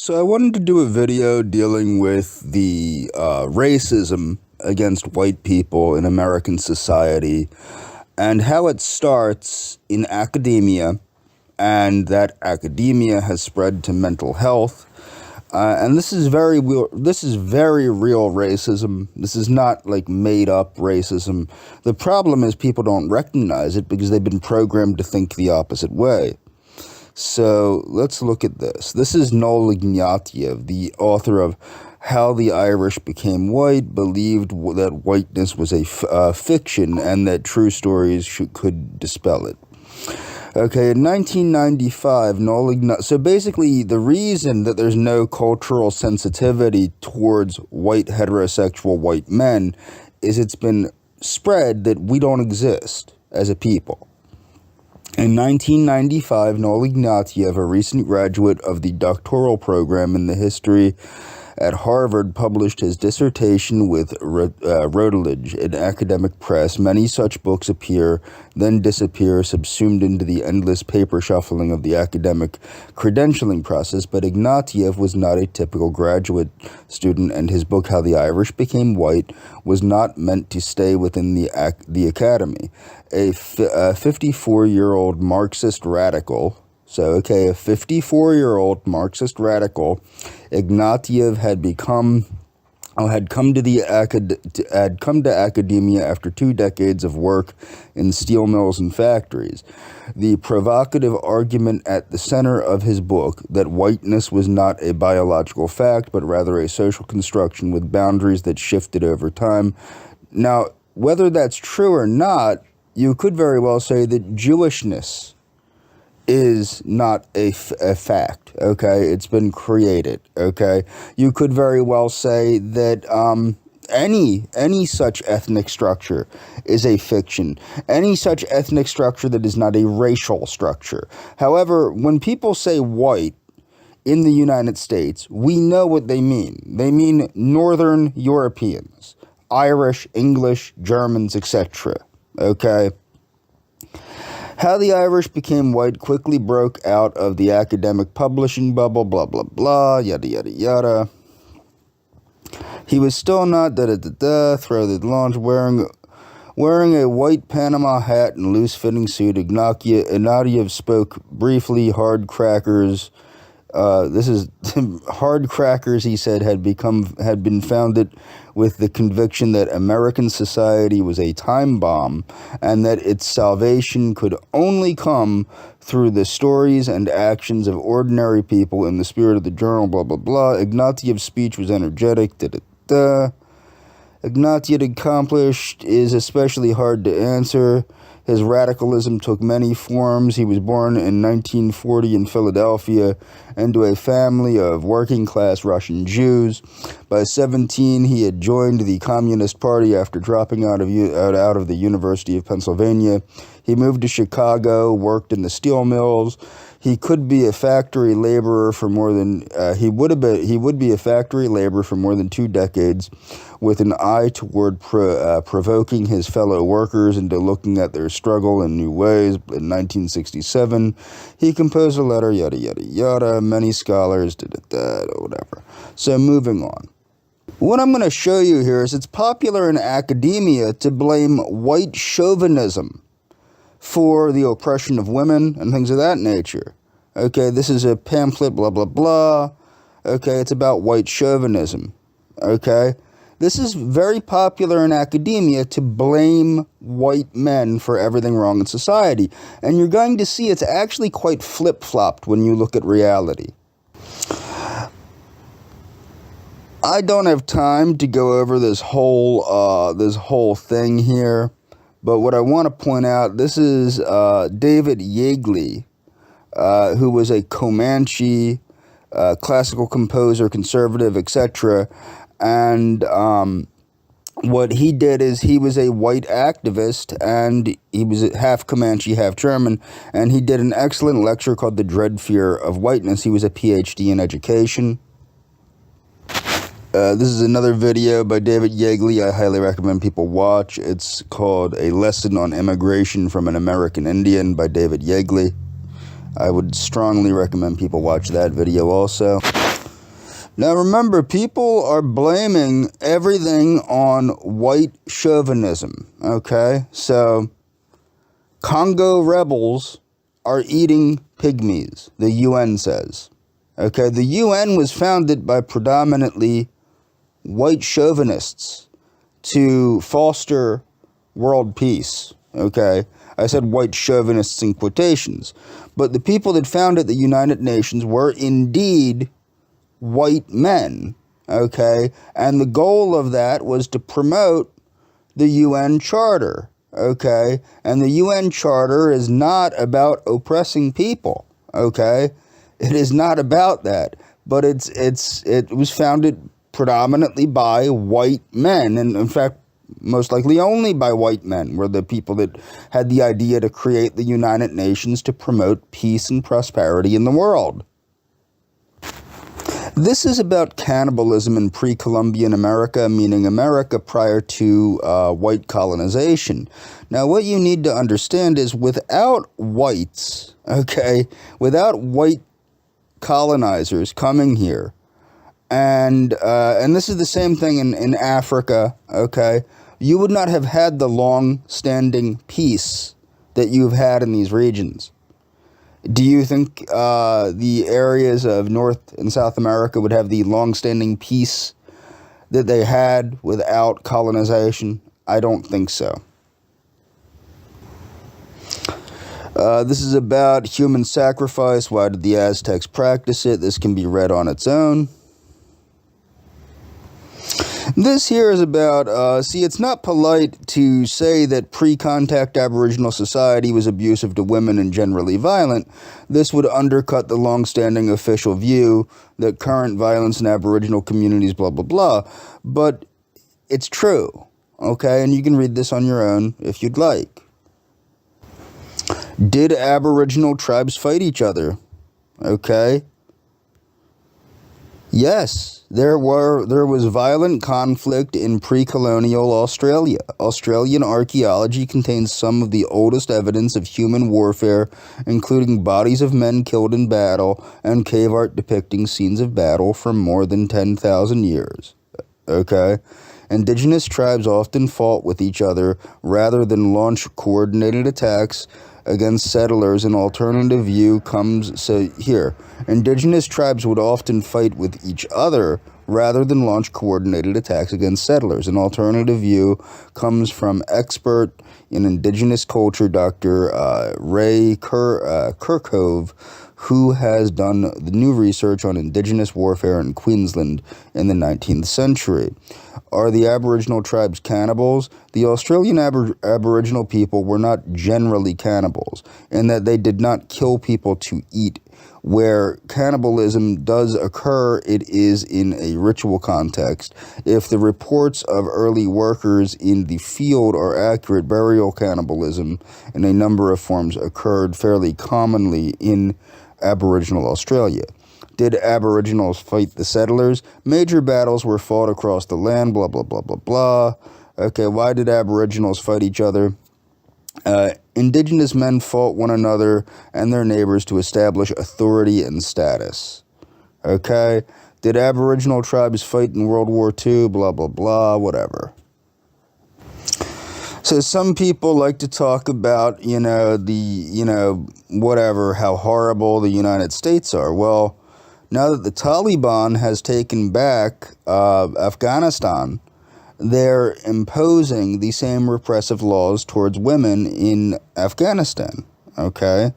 So I wanted to do a video dealing with the racism against white people in American society and how it starts in academia, and that academia has spread to mental health. And this is very real. This is very real racism. This is not like made up racism. The problem is people don't recognize it because they've been programmed to think the opposite way. So let's look at this. This is Noel Ignatieff, the author of How the Irish Became White, believed that whiteness was a fiction and that true stories could dispel it. Okay, in 1995, so basically the reason that there's no cultural sensitivity towards white heterosexual white men is it's been spread that we don't exist as a people. In 1995, Noel Ignatieff, a recent graduate of the doctoral program in the history at Harvard, published his dissertation with Routledge in academic press. Many such books appear, then disappear, subsumed into the endless paper shuffling of the academic credentialing process. But Ignatieff was not a typical graduate student, and his book, How the Irish Became White, was not meant to stay within the academy. A 54-year-old Marxist radical, a 54-year-old Marxist radical, Ignatieff had come to academia after 2 decades of work in steel mills and factories. The provocative argument at the center of his book, that whiteness was not a biological fact, but rather a social construction with boundaries that shifted over time. Now, whether that's true or not, you could very well say that Jewishness is not a fact, okay? It's been created, okay? You could very well say that any such ethnic structure is a fiction. Any such ethnic structure that is not a racial structure. However, when people say white in the United States, we know what they mean. They mean Northern Europeans, Irish, English, Germans, etc., okay? How the Irish Became White quickly broke out of the academic publishing bubble, blah, blah, blah, yada, yada, yada. He was still not, throw the launch, wearing a white Panama hat and loose-fitting suit. Ignatieff spoke briefly. Hard crackers, hard crackers, he said, had been founded with the conviction that American society was a time bomb and that its salvation could only come through the stories and actions of ordinary people in the spirit of the journal, blah, blah, blah. Ignatieff's speech was energetic, Ignatieff accomplished is especially hard to answer. His radicalism took many forms. He was born in 1940 in Philadelphia into a family of working-class Russian Jews. By 17, he had joined the Communist Party after dropping out of the University of Pennsylvania. He moved to Chicago, worked in the steel mills. He could be a factory laborer for more than he would be a factory laborer for more than 2 decades, with an eye toward provoking his fellow workers into looking at their struggle in new ways. In 1967, he composed a letter, yada yada yada. Many scholars did that or whatever. So moving on. What I'm going to show you here is it's popular in academia to blame white chauvinism for the oppression of women and things of that nature. Okay, this is a pamphlet, blah, blah, blah. Okay, it's about white chauvinism. Okay, this is very popular in academia to blame white men for everything wrong in society. And you're going to see it's actually quite flip-flopped when you look at reality. I don't have time to go over this whole thing here. But what I want to point out, this is David Yeagley, who was a Comanche classical composer, conservative, etc. And what he did is he was a white activist, and he was half Comanche, half German, and he did an excellent lecture called The Dread Fear of Whiteness. He was a PhD in education. This is another video by David Yeagley I highly recommend people watch. It's called A Lesson on Immigration from an American Indian by David Yeagley. I would strongly recommend people watch that video also. Now remember, people are blaming everything on white chauvinism, okay? So, Congo rebels are eating pygmies, the UN says. Okay, the UN was founded by predominantly white chauvinists to foster world peace, okay? I said white chauvinists in quotations, but the people that founded the United Nations were indeed white men, okay? And the goal of that was to promote the UN Charter, okay? And the UN Charter is not about oppressing people, okay? It is not about that, but it was founded predominantly by white men, and in fact, most likely only by white men were the people that had the idea to create the United Nations to promote peace and prosperity in the world. This is about cannibalism in pre-Columbian America, meaning America prior to white colonization. Now, what you need to understand is without whites, okay, without white colonizers coming here, and this is the same thing in Africa, okay, you would not have had the long-standing peace that you've had in these regions. Do you think the areas of North and South America would have the long-standing peace that they had without colonization? I don't think so. This is about human sacrifice. Why did the Aztecs practice it? This can be read on its own. This here is about, see, it's not polite to say that pre-contact Aboriginal society was abusive to women and generally violent. This would undercut the long-standing official view that current violence in Aboriginal communities, blah, blah, blah. But it's true, okay? And you can read this on your own if you'd like. Did Aboriginal tribes fight each other? Okay. Yes, there was violent conflict in pre-colonial Australia. Australian archaeology contains some of the oldest evidence of human warfare, including bodies of men killed in battle and cave art depicting scenes of battle from more than 10,000 years. Okay? Indigenous tribes often fought with each other rather than launch coordinated attacks against settlers. An alternative view comes, so here, indigenous tribes would often fight with each other rather than launch coordinated attacks against settlers. An alternative view comes from expert in indigenous culture, Dr. Ray Kirkove, who has done the new research on indigenous warfare in Queensland in the 19th century. Are the Aboriginal tribes cannibals? The Australian Aboriginal people were not generally cannibals, in that they did not kill people to eat. Where cannibalism does occur, it is in a ritual context. If the reports of early workers in the field are accurate, burial cannibalism in a number of forms occurred fairly commonly in Aboriginal Australia. Did Aboriginals fight the settlers? Major battles were fought across the land, blah, blah, blah, blah, blah. Okay, why did Aboriginals fight each other? Indigenous men fought one another and their neighbors to establish authority and status. Okay, did Aboriginal tribes fight in World War II? Blah, blah, blah, whatever. So some people like to talk about, whatever, how horrible the United States are. Well, now that the Taliban has taken back Afghanistan, they're imposing the same repressive laws towards women in Afghanistan, okay?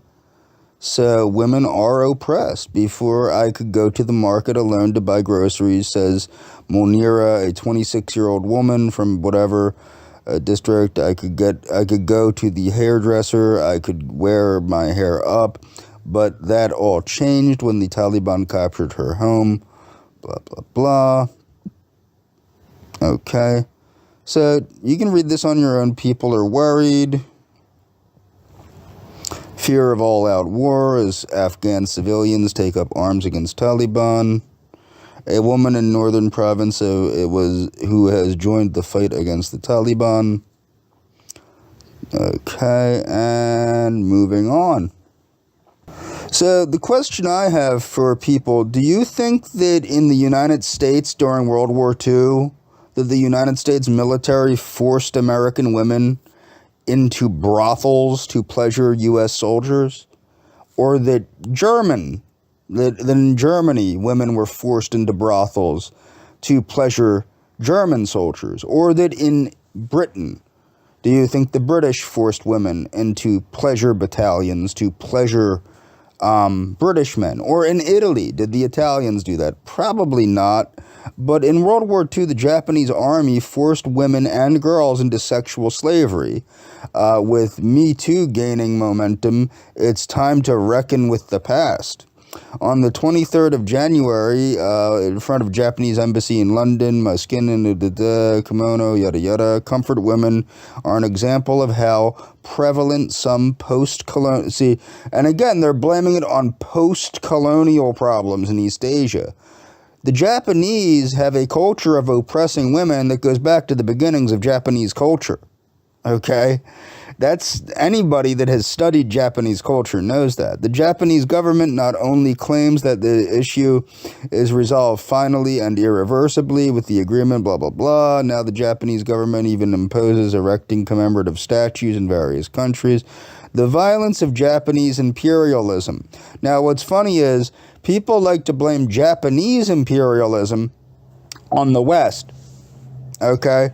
So women are oppressed. Before I could go to the market alone to buy groceries, says Monira, a 26-year-old woman from whatever district. I could go to the hairdresser, I could wear my hair up, but that all changed when the Taliban captured her home, blah, blah, blah. Okay, so you can read this on your own. People are worried. Fear of all-out war as Afghan civilians take up arms against Taliban. A woman in northern province who has joined the fight against the Taliban. Okay, and moving on. So the question I have for people, do you think that in the United States during World War II, that the United States military forced American women into brothels to pleasure U.S. soldiers? Or that in Germany, women were forced into brothels to pleasure German soldiers? Or that in Britain, do you think the British forced women into pleasure battalions to pleasure British men? Or in Italy, did the Italians do that? Probably not. But in World War II, the Japanese army forced women and girls into sexual slavery. With Me Too gaining momentum, it's time to reckon with the past. On the 23rd of January, in front of Japanese embassy in London, my skin in the kimono, yada yada, comfort women are an example of how prevalent some post-colonial... See, and again, they're blaming it on post-colonial problems in East Asia. The Japanese have a culture of oppressing women that goes back to the beginnings of Japanese culture. Okay? That's anybody that has studied Japanese culture knows that. The Japanese government not only claims that the issue is resolved finally and irreversibly with the agreement, blah, blah, blah. Now the Japanese government even imposes erecting commemorative statues in various countries. The violence of Japanese imperialism. Now what's funny is people like to blame Japanese imperialism on the West. Okay?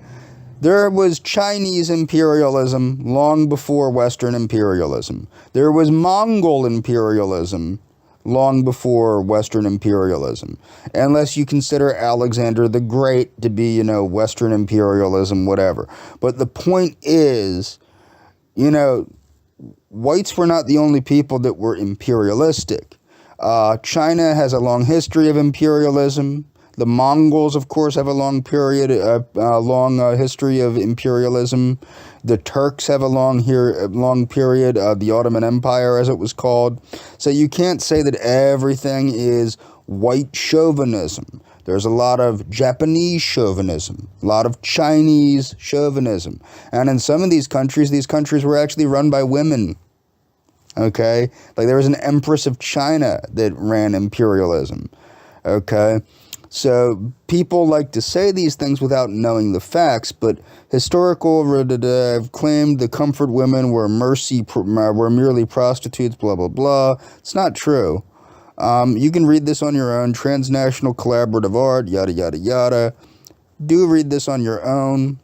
There was Chinese imperialism long before Western imperialism. There was Mongol imperialism long before Western imperialism. Unless you consider Alexander the Great to be, Western imperialism, whatever. But the point is, whites were not the only people that were imperialistic. China has a long history of imperialism. The Mongols, of course, have a long history of imperialism. The Turks have a long period, the Ottoman Empire, as it was called. So you can't say that everything is white chauvinism. There's a lot of Japanese chauvinism, a lot of Chinese chauvinism. And in some of these countries were actually run by women. Okay? Like there was an Empress of China that ran imperialism. Okay? So people like to say these things without knowing the facts, but historical have claimed the comfort women were merely prostitutes, blah, blah, blah. It's not true. You can read this on your own. Transnational collaborative art, yada, yada, yada. Do read this on your own.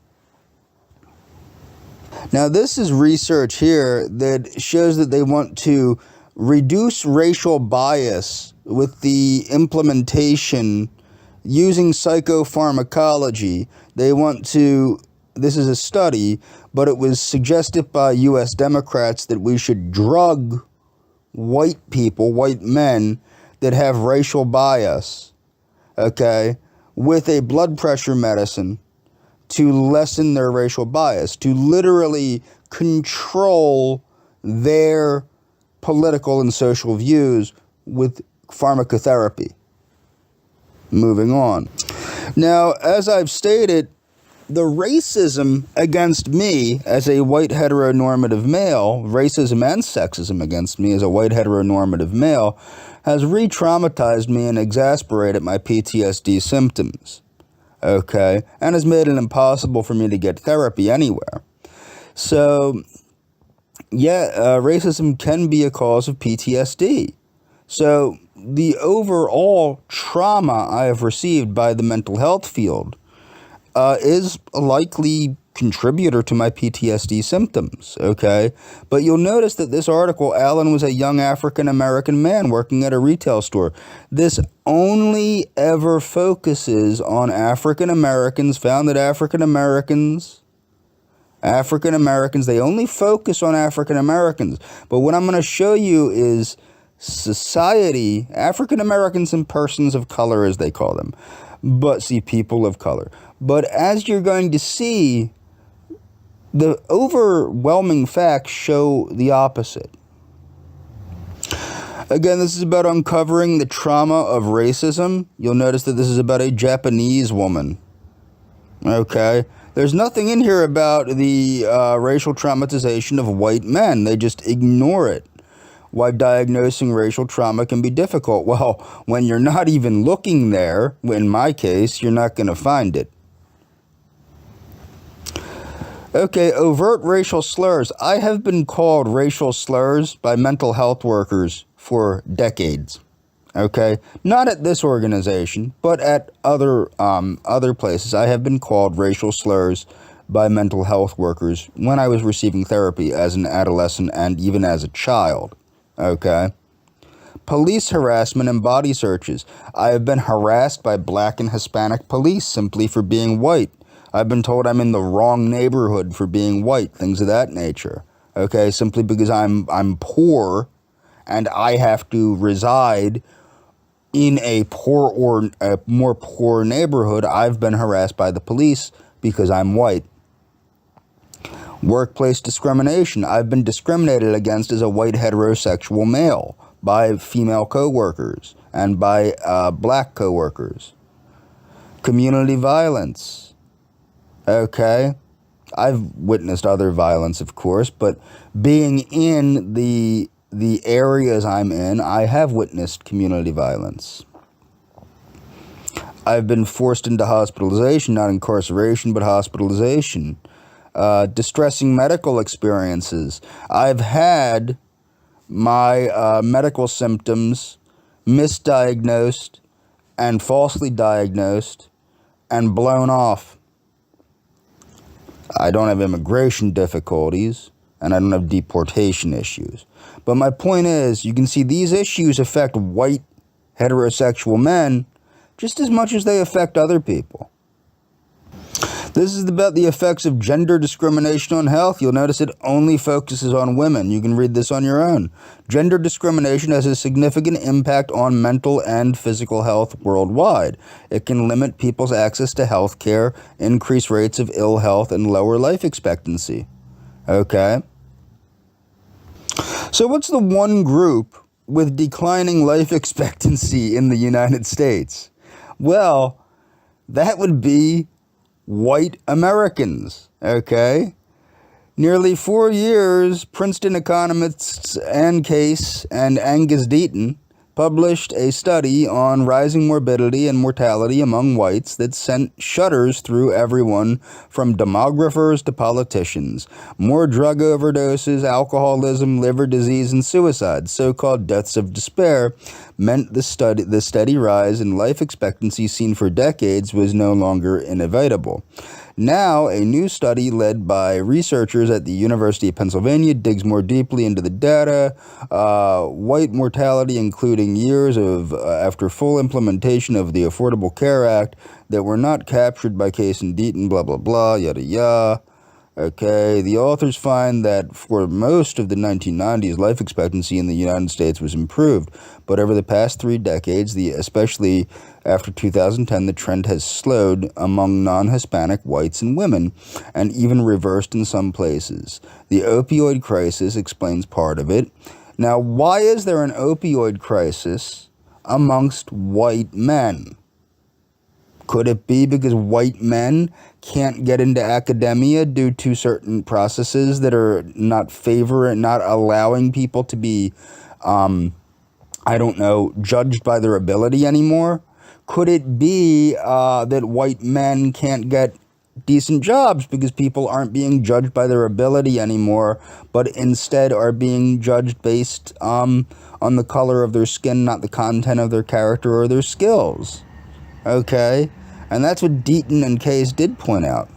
Now, this is research here that shows that they want to reduce racial bias with the implementation using psychopharmacology. They want to, this is a study, but it was suggested by U.S. Democrats that we should drug white people, white men that have racial bias, okay, with a blood pressure medicine to lessen their racial bias, to literally control their political and social views with pharmacotherapy. Moving on. Now, as I've stated, the racism against me as a white heteronormative male, racism and sexism against me as a white heteronormative male, has re-traumatized me and exasperated my PTSD symptoms. Okay? And has made it impossible for me to get therapy anywhere. So, yeah, racism can be a cause of PTSD. So, the overall trauma I have received by the mental health field is a likely contributor to my PTSD symptoms, okay? But you'll notice that this article, Alan was a young African-American man working at a retail store. This only ever focuses on African-Americans, found that African-Americans, they only focus on African-Americans. But what I'm going to show you is society, African-Americans and persons of color, as they call them, but see, people of color. But as you're going to see, the overwhelming facts show the opposite. Again, this is about uncovering the trauma of racism. You'll notice that this is about a Japanese woman. Okay? There's nothing in here about the racial traumatization of white men. They just ignore it. why diagnosing racial trauma can be difficult. Well, when you're not even looking there, in my case, you're not going to find it. Okay, overt racial slurs. I have been called racial slurs by mental health workers for decades. Okay, not at this organization, but at other places. I have been called racial slurs by mental health workers when I was receiving therapy as an adolescent and even as a child. Okay. Police harassment and body searches. I have been harassed by black and Hispanic police simply for being white. I've been told I'm in the wrong neighborhood for being white, things of that nature. Okay, simply because I'm poor and I have to reside in a poor or a more poor neighborhood. I've been harassed by the police because I'm white. Workplace discrimination. I've been discriminated against as a white heterosexual male by female coworkers and by black coworkers. Community violence. Okay, I've witnessed other violence, of course, but being in the areas I'm in, I have witnessed community violence. I've been forced into hospitalization, not incarceration, but hospitalization. Distressing medical experiences. I've had my medical symptoms misdiagnosed and falsely diagnosed and blown off. I don't have immigration difficulties, and I don't have deportation issues. But my point is, you can see these issues affect white heterosexual men just as much as they affect other people. This is about the effects of gender discrimination on health. You'll notice it only focuses on women. You can read this on your own. Gender discrimination has a significant impact on mental and physical health worldwide. It can limit people's access to health care, increase rates of ill health, and lower life expectancy. Okay? So what's the one group with declining life expectancy in the United States? Well, that would be white Americans, okay? Nearly 4 years, Princeton economists Ann Case and Angus Deaton published a study on rising morbidity and mortality among whites that sent shudders through everyone from demographers to politicians. More drug overdoses, alcoholism, liver disease, and suicide, so-called deaths of despair, meant the steady rise in life expectancy seen for decades was no longer inevitable. Now, a new study led by researchers at the University of Pennsylvania digs more deeply into the data. White mortality, including years of after full implementation of the Affordable Care Act that were not captured by Case and Deaton, blah, blah, blah, yada, yada. Okay, the authors find that for most of the 1990s, life expectancy in the United States was improved, but over the past 3 decades, especially after 2010, the trend has slowed among non-Hispanic whites and women, and even reversed in some places. The opioid crisis explains part of it. Now, why is there an opioid crisis amongst white men? Could it be because white men can't get into academia due to certain processes that are not allowing people to be, judged by their ability anymore? Could it be that white men can't get decent jobs because people aren't being judged by their ability anymore, but instead are being judged based on the color of their skin, not the content of their character or their skills? Okay, and that's what Deaton and Case did point out.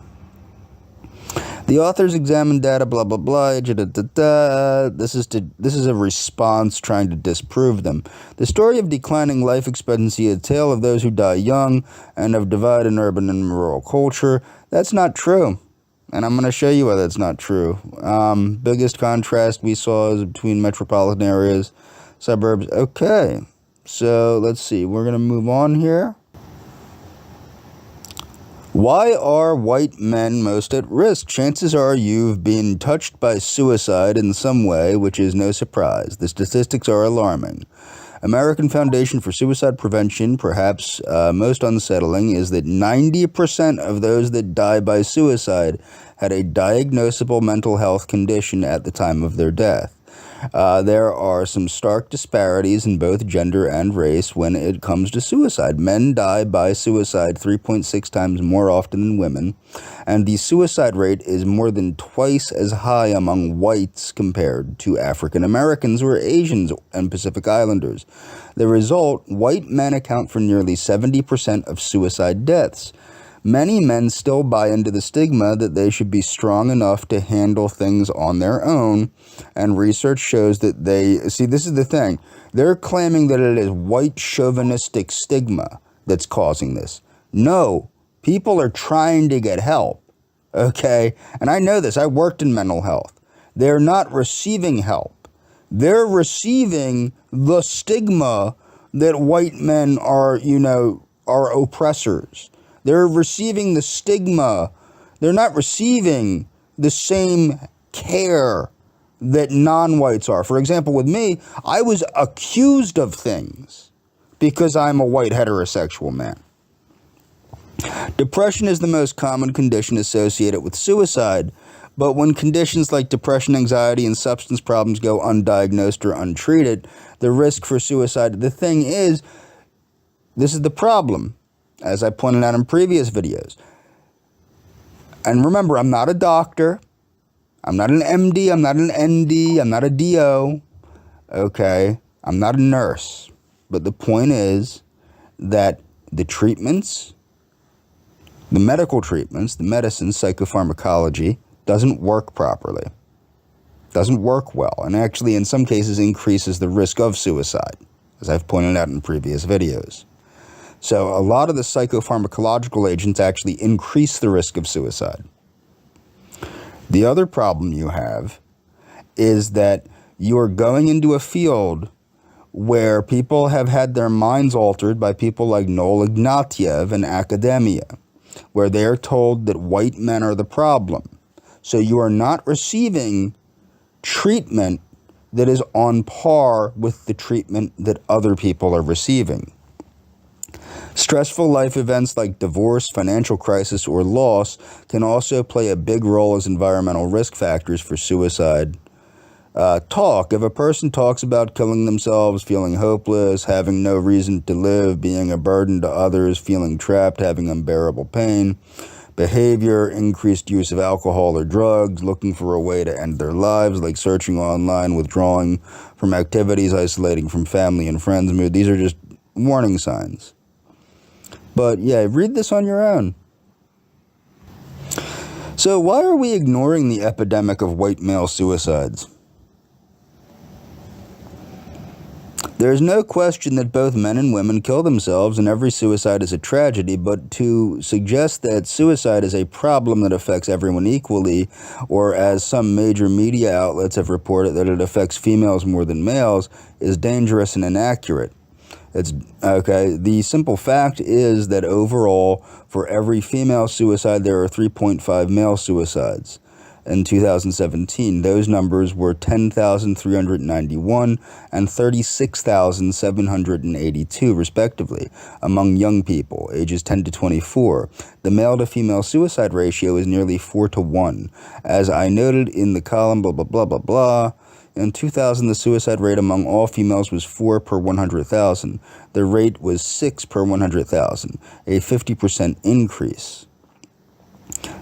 The authors examined data, blah, blah, blah, This is a response trying to disprove them. The story of declining life expectancy, a tale of those who die young and of divide in urban and rural culture. That's not true. And I'm going to show you why that's not true. Biggest contrast we saw is between metropolitan areas, suburbs. Okay, so let's see. We're going to move on here. Why are white men most at risk? Chances are you've been touched by suicide in some way, which is no surprise. The statistics are alarming. American Foundation for Suicide Prevention, perhaps most unsettling, is that 90% of those that die by suicide had a diagnosable mental health condition at the time of their death. There are some stark disparities in both gender and race when it comes to suicide. Men die by suicide 3.6 times more often than women, and the suicide rate is more than twice as high among whites compared to African Americans or Asians and Pacific Islanders. The result, white men account for nearly 70% of suicide deaths. Many men still buy into the stigma that they should be strong enough to handle things on their own, and research shows that this is the thing, they're claiming that it is white chauvinistic stigma that's causing this. No, people are trying to get help, okay? And I know this, I worked in mental health. They're not receiving help. They're receiving the stigma that white men are oppressors. They're receiving the stigma. They're not receiving the same care that non-whites are. For example, with me, I was accused of things because I'm a white heterosexual man. Depression is the most common condition associated with suicide, but when conditions like depression, anxiety, and substance problems go undiagnosed or untreated, the risk for suicide, the thing is, this is the problem, as I pointed out in previous videos. And remember, I'm not a doctor. I'm not an MD. I'm not an ND. I'm not a DO. Okay? I'm not a nurse. But the point is that the treatments, the medical treatments, the medicine, psychopharmacology, doesn't work properly. Doesn't work well. And actually, in some cases, increases the risk of suicide, as I've pointed out in previous videos. So a lot of the psychopharmacological agents actually increase the risk of suicide. The other problem you have is that you're going into a field where people have had their minds altered by people like Noel Ignatieff in academia, where they are told that white men are the problem. So you are not receiving treatment that is on par with the treatment that other people are receiving. Stressful life events like divorce, financial crisis, or loss can also play a big role as environmental risk factors for suicide. If a person talks about killing themselves, feeling hopeless, having no reason to live, being a burden to others, feeling trapped, having unbearable pain, behavior, increased use of alcohol or drugs, looking for a way to end their lives, like searching online, withdrawing from activities, isolating from family and friends, mood, these are just warning signs. But yeah, read this on your own. So why are we ignoring the epidemic of white male suicides? There is no question that both men and women kill themselves, and every suicide is a tragedy, but to suggest that suicide is a problem that affects everyone equally, or as some major media outlets have reported that it affects females more than males, is dangerous and inaccurate. The simple fact is that overall, for every female suicide, there are 3.5 male suicides. In 2017, those numbers were 10,391 and 36,782, respectively, among young people, ages 10 to 24. The male-to-female suicide ratio is nearly 4 to 1. As I noted in the column, blah, blah, blah, blah, blah, in 2000, the suicide rate among all females was 4 per 100,000. The rate was 6 per 100,000, a 50% increase.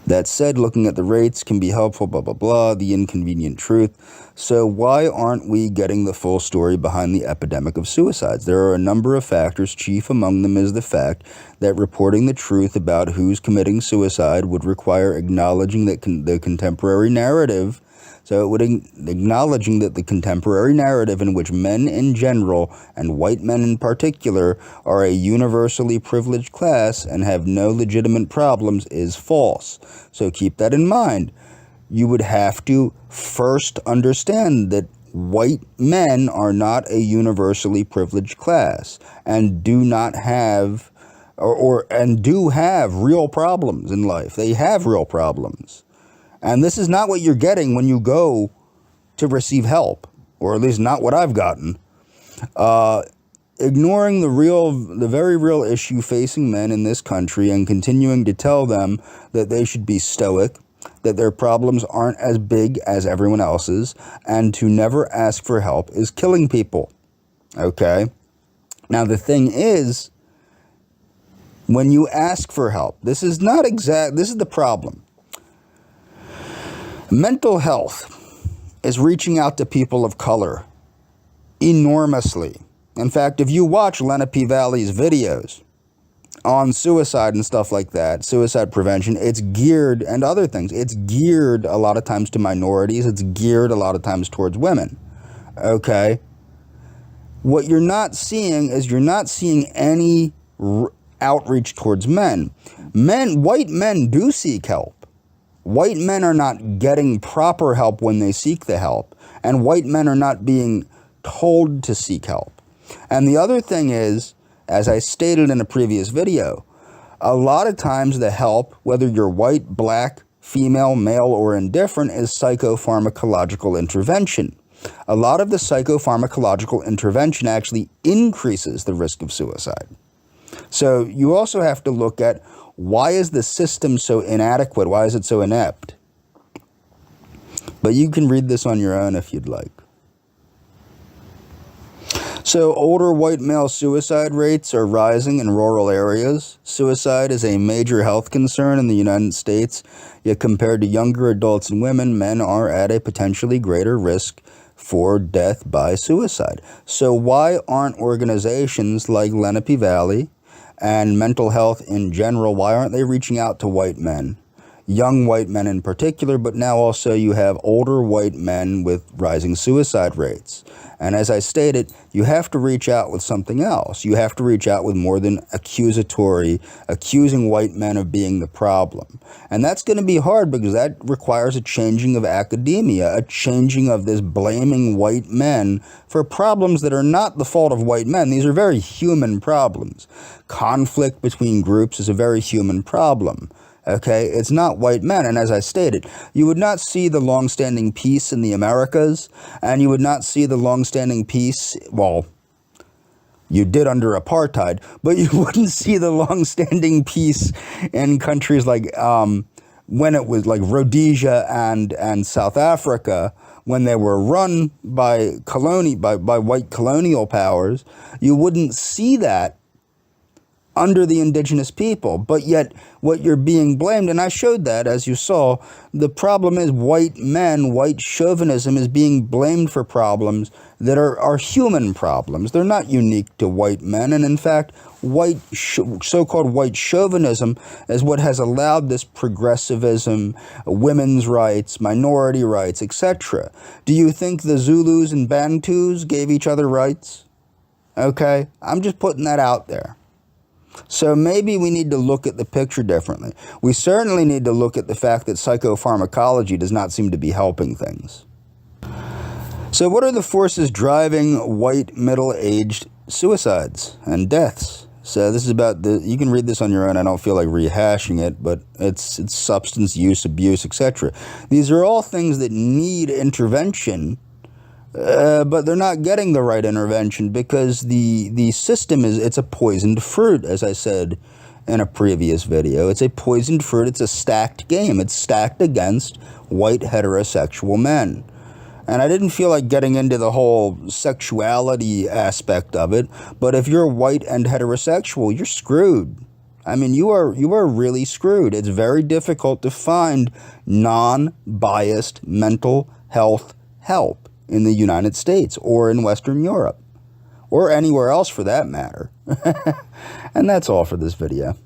That said, looking at the rates can be helpful, blah, blah, blah, the inconvenient truth. So why aren't we getting the full story behind the epidemic of suicides? There are a number of factors. Chief among them is the fact that reporting the truth about who's committing suicide would require acknowledging that the contemporary narrative. So it would acknowledging that the contemporary narrative in which men in general and white men in particular are a universally privileged class and have no legitimate problems is false. So keep that in mind. You would have to first understand that white men are not a universally privileged class and do not have and do have real problems in life. They have real problems. And this is not what you're getting when you go to receive help, or at least not what I've gotten. Ignoring the very real issue facing men in this country and continuing to tell them that they should be stoic, that their problems aren't as big as everyone else's, and to never ask for help is killing people. Okay? Now, the thing is, when you ask for help, this is the problem. Mental health is reaching out to people of color enormously. In fact, if you watch Lenape Valley's videos on suicide and stuff like that, suicide prevention, it's geared, and other things, it's geared a lot of times to minorities, it's geared a lot of times towards women. Okay? What you're not seeing is you're not seeing any outreach towards men. White men do seek help. White men are not getting proper help when they seek the help, and white men are not being told to seek help. And the other thing is, as I stated in a previous video, a lot of times the help, whether you're white, black, female, male, or indifferent, is psychopharmacological intervention. A lot of the psychopharmacological intervention actually increases the risk of suicide. So you also have to look at, why is the system so inadequate? Why is it so inept? But you can read this on your own if you'd like. So older white male suicide rates are rising in rural areas. Suicide is a major health concern in the United States, yet compared to younger adults and women, men are at a potentially greater risk for death by suicide. So why aren't organizations like Lenape Valley and mental health in general, why aren't they reaching out to white men? Young white men in particular, but now also you have older white men with rising suicide rates. And as I stated, you have to reach out with something else. You have to reach out with more than accusing white men of being the problem. And that's going to be hard, because that requires a changing of academia, a changing of this blaming white men for problems that are not the fault of white men. These are very human problems. Conflict between groups is a very human problem. Okay, it's not white men. And as I stated, you would not see the long-standing peace in the Americas, and you would not see the long-standing peace, well, you did under apartheid, but you wouldn't see the long-standing peace in countries like, when it was like Rhodesia and South Africa, when they were run by white colonial powers. You wouldn't see that under the indigenous people. But yet what you're being blamed, and I showed that, as you saw, the problem is white men, white chauvinism is being blamed for problems that are human problems. They're not unique to white men. And in fact, so-called white chauvinism is what has allowed this progressivism, women's rights, minority rights, etc. Do you think the Zulus and Bantus gave each other rights? Okay, I'm just putting that out there. So maybe we need to look at the picture differently. We certainly need to look at the fact that psychopharmacology does not seem to be helping things. So what are the forces driving white middle-aged suicides and deaths? So this is about you can read this on your own. I don't feel like rehashing it, but it's substance use, abuse, etc. These are all things that need intervention, but they're not getting the right intervention, because the system it's a poisoned fruit, as I said in a previous video. It's a poisoned fruit. It's a stacked game. It's stacked against white heterosexual men. And I didn't feel like getting into the whole sexuality aspect of it, but if you're white and heterosexual, you're screwed. I mean, you are really screwed. It's very difficult to find non-biased mental health help in the United States or in Western Europe or anywhere else for that matter. And that's all for this video.